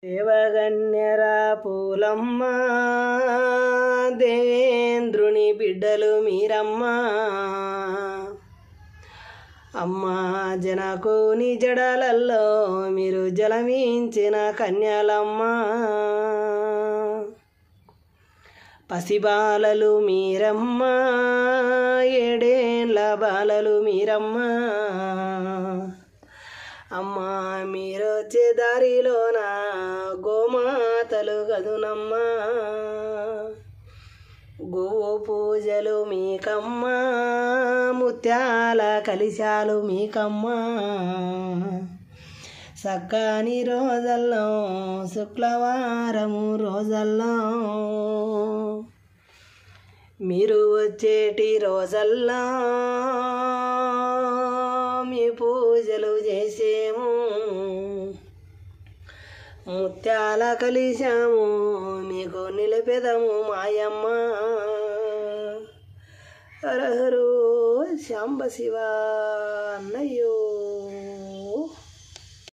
దేవగన్యరా పూలమ్మ దేవేంద్రుని బిడ్డలు మీరమ్మ అమ్మా జనకుని జడలల్లో మీరు జలమించిన కన్యలమ్మ పసిబాలలు మీరమ్మ ఏడేళ్ళ బాలలు మీరమ్మ అమ్మా మీరొచ్చే దారిలోన గోమాతలు గదునమ్మ గోవు పూజలు మీకమ్మ ముత్యాల కలిశాలు మీకమ్మ సక్కని రోజల్లో శుక్రవారము రోజల్లో మీరు వచ్చేటి రోజల్లో మీ పూజలు చేసేము ముత్యాల కలిశాము మీకు నిలిపెదము మాయమ్మ హరహరు శాంబ శివ అన్నయ్యో.